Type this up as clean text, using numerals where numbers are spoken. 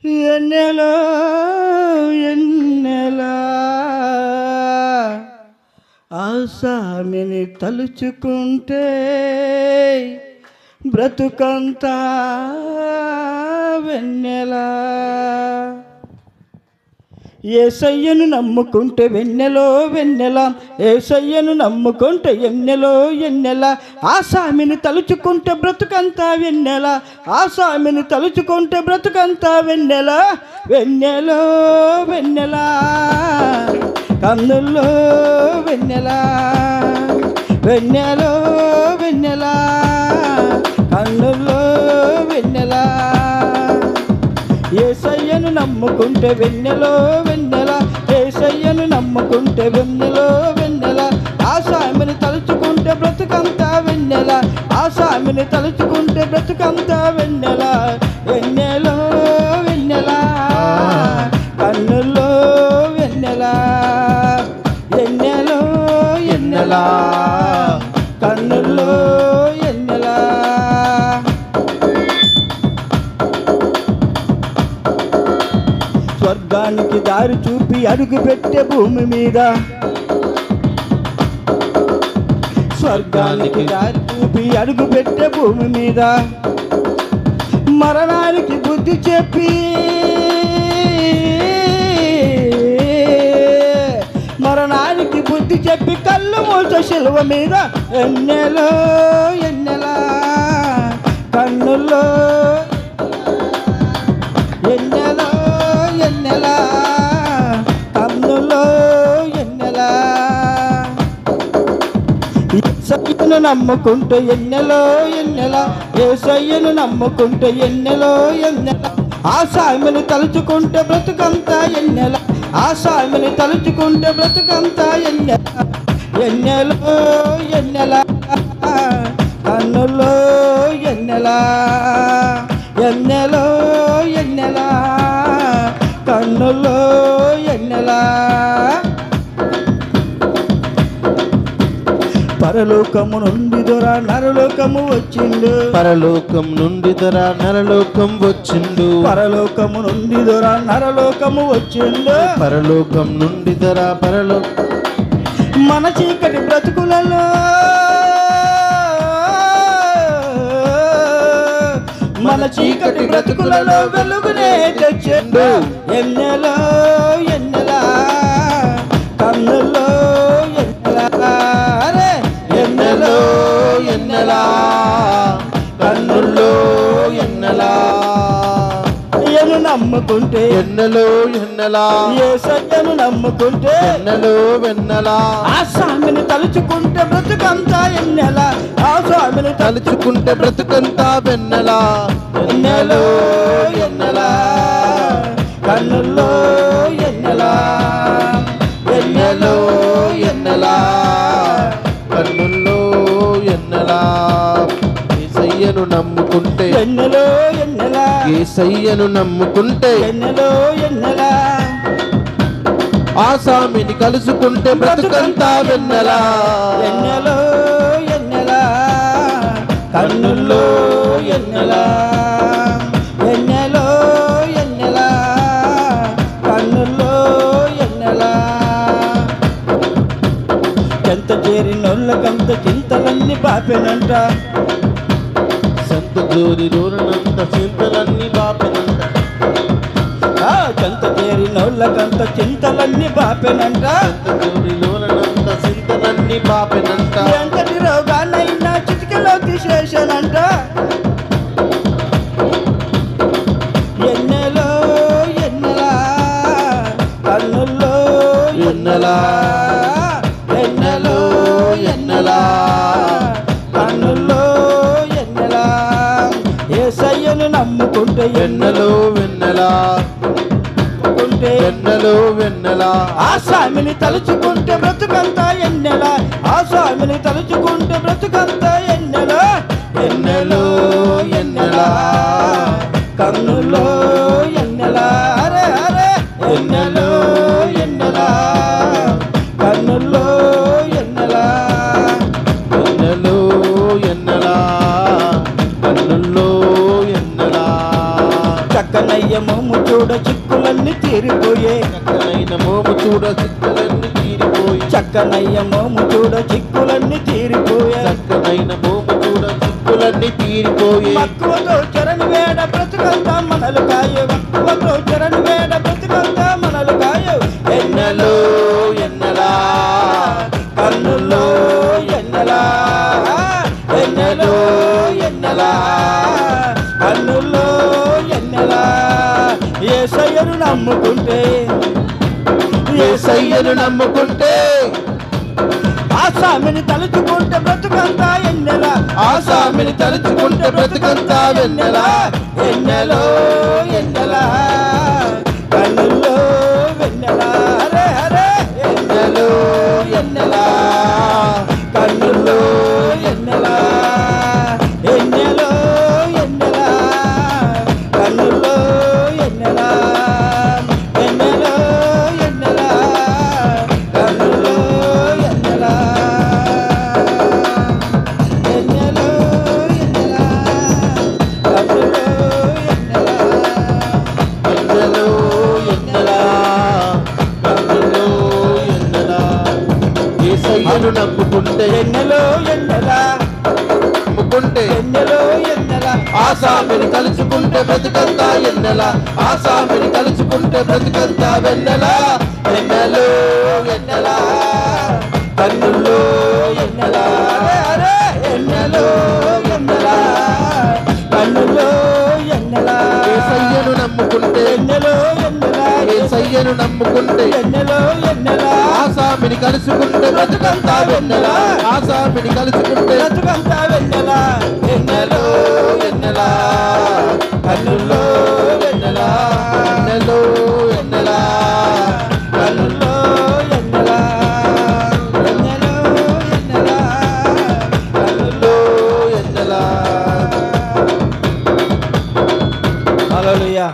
ఎన్నెలో ఎన్నెలా ఆ స్వామిని తలుచుకుంటే బ్రతుకంతా వెన్నెలా. యేసయ్యను నమ్ముకుంటే వెన్నెలో వెన్నెల, యేసయ్యను నమ్ముకుంటే ఎన్నెలో ఎన్నెల. ఆ స్వామిని తలుచుకుంటే బ్రతుకంతా వెన్నెల, ఆ స్వామిని తలుచుకుంటే బ్రతుకంతా వెన్నెల. వెన్నెలో వెన్నెల కన్నుల్లో వెన్నెల, వెన్నెలో వెన్నెల కన్నుల్లో వెన్నెల. యేసయ్యను నమ్ముకుంటే వెన్నెలో వెన్నెల, యేసయ్యను నమ్ముకుంటే వెన్నెలో వెన్నెల. ఆ స్వామిని తలుచుకుంటే బ్రతుకంతా వెన్నెల, ఆ స్వామిని తలుచుకుంటే బ్రతుకంతా వెన్నెల. వెన్నెలో వెన్నెల కన్నుల్లో వెన్నెల, వెన్నెలో ఎన్నెల కన్నుల్లో ఎన్నెల. స్వర్గానికి దారి చూపి అడుగు పెట్టే భూమి మీద, స్వర్గానికి దారి చూపి అడుగు పెట్టే భూమి మీద. మరణానికి బుద్ధి చెప్పి, మరణానికి బుద్ధి చెప్పి కళ్ళు మూస శిలువ మీద. ఎన్నెలో ఎన్నెల కన్నుల్లో ఎన్నెలో ఎన్నెల కన్నుల్లో ఎన్నెల. యేసయ్యను నమ్ముకుంటే ఎన్నెలో ఎన్నెల, యేసయ్యను నమ్ముకుంటే ఎన్నెలో ఎన్నెల. ఆ స్వామిని తలుచుకుంటే బ్రతుకంతా ఎన్నెల, ఆ స్వామిని తలుచుకుంటే బ్రతుకంతా ఎన్నెల. ఎన్నెలో ఎన్నెల కన్నుల్లో ఎన్నెల, ఎన్నెలో ఎన్నెల కన్నుల్లో ఎన్నెల. పరలోకము నుండి దొర నరలోకము వచ్చిండు, పరలోకం నుండి దొర నరలోకం వచ్చిండు, పరలోకము నుండి దొర నరలోకము వచ్చిండు, పరలోకం నుండి దొర పరలోకం. మన చీకటి బ్రతుకులలో, మన చీకటి బ్రతుకులలో వెలుగునే తెచ్చిండు. ఎన్నెలో ఎన్నెల కన్నుల్లో ఎన్నెల, అరే ఎన్నెలో ఎన్నెల కన్నుల్లో ఎన్నెల. ఎను నమ్ముకుంటే ఎన్నెలో ఎన్నెల, యేసయ్యను నమ్ముకుంటే ఎన్నెలో వెన్నెల. ఆ స్వామిని తలుచుకుంటే బ్రతుకంతా ఎన్నెల, ఆ స్వామిని తలుచుకుంటే బ్రతుకంతా వెన్నెల. ఎన్నెలో ఎన్నెల కన్నుల్లో ఎన్నెల, ఎన్నెలో ఎన్నెల కన్నుల్లో ఎన్నెల. యేసయ్యను నమ్ముకుంటే, ఎన్నెలో ఎన్నెల యేసయ్యను నమ్ముకుంటే ఎన్నెలో ఎన్నెల. ఆ స్వామిని కలుసుకుంటే బ్రతుకంతా వెన్నెల. ఎన్నెలో ఎన్నెల కన్నుల్లో ఎన్నెల, ఎన్నెలో ఎన్నెల కన్నుల్లో ఎన్నెల. ఎంత చేరినోళ్ళకంత చింతలన్నీ పాపెనంట, సంత జోరి రోరనంత చింతలన్నీ బాపెనంట, చెంత చేరినోళ్ళకంత చింతలన్నీ పాపెనంట. సంత జోరి రోరనంత చింతలన్నీ బాపెనంట. ఎంతటి రోగానైనా చిటికలో తీసేసానంట. ఎన్నెలో ఎన్నెల కన్నుల్లో ఎన్నెల, ఎన్నెలో ఎన్నెల కన్నుల్లో ఎన్నెల. యేసయ్యను నమ్ముకుంటే ఎన్నెలో వెన్నెల, నమ్ముకుంటే ఎన్నెలో వెన్నెల. ఆ స్వామిని తలుచుకుంటే బ్రతుకంతా ఎన్నెల, ఆ స్వామిని తలుచుకుంటే బ్రతుకంతా ఎన్నెల. ఎన్నెలో ఎన్నెల కన్నుల్లో ఎన్నెల, అరే అరే ఎన్నెలో ఎన్నెల కన్నుల్లో ఎన్నెల. ఎన్నెలో ఎన్నెల కన్నుల్లో ఎన్నెల. చక్కనయ్య మోము చూడ చిక్కులన్నీ తీరిపోయే చక్కనైన మోము చూడ చిక్కులన్నీ తీరిపోయి చక్కనయ్య మోము చూడ చిక్కులన్నీ తీరిపోయే చక్కనైన మోము చూడ చిక్కులన్నీ తీరిపోయి మక్కువతో చరణ్ వేడ బ్రతుకంతా మనలు కాయే మక్కువతో చరణ్ వేడ బ్రతుకంతా మనలు కాయే ఎన్నెలో ఎన్నెలా కన్నుల్లో ఎన్నెలా ఎన్నెలో ఎన్నెలా కన్నుల్లో ఎన్నెలా యేసయ్యను నమ్ముకుంటే యేసయ్యను నమ్ముకుంటే ఆసామిని తలుచుకుంటే బ్రతుకంతా ఎన్నెలా ఆసామిని తలుచుకుంటే బ్రతుకంతా వెన్నెలా ఎన్నెలో ఎన్నెలా కన్నుల్లో వెన్నెలా హరే హరే ఎన్నెలో ఎన్నెలా కన్నుల్లో ఎన్నెలా ఎన్నెలో ఎన్నెలా కన్నుల్లో ఎన్నెలా ఎన్నెలో ఎన్నెలా కన్నుల్లో ఎన్నెలా ఎన్నెలో ఎన్నెలా కన్నుల్లో ఎన్నెలా ఎన్నెలో ఎన్నెలా కన్నుల్లో ఎన్నెలా యేసయ్యను నమ్ముకుంటే ఎన్నెలో ఎన్నెలా నమ్ముకుంటే ఎన్నెలో ఎన్నెలా ఆసామిని తలుచుకుంటే బ్రతుకంతా ఎన్నెలా ఆసామిని తలుచుకుంటే బ్రతుకంతా వెన్నెలా ఎన్నెలో ఎన్నెలా కన్నుల్లో ఎన్నెలా అరే ఎన్నెలో ఎన్నెలా కన్నుల్లో ఎన్నెలా యేసయ్యను నమ్ముకుంటే ఎన్నెలో ఎన్నెలా యేసయ్యను నమ్ముకుంటే ఎన్నెలో ఎన్నెలా ఆసామిని కలుసుకుంటే బ్రతుకంతా వెన్నెలా ఆసామిని కలుసుకుంటే బ్రతుకంతా వెన్నెలా ఎన్నెలో ఎన్నెలా కన్నుల్లో ఎన్నెలా ఎన్నెలో ఎన్నెలా కన్నుల్లో ఎన్నెలా ఎన్నెలో ఎన్నెలా కన్నుల్లో ఎన్నెలా హల్లెలూయా.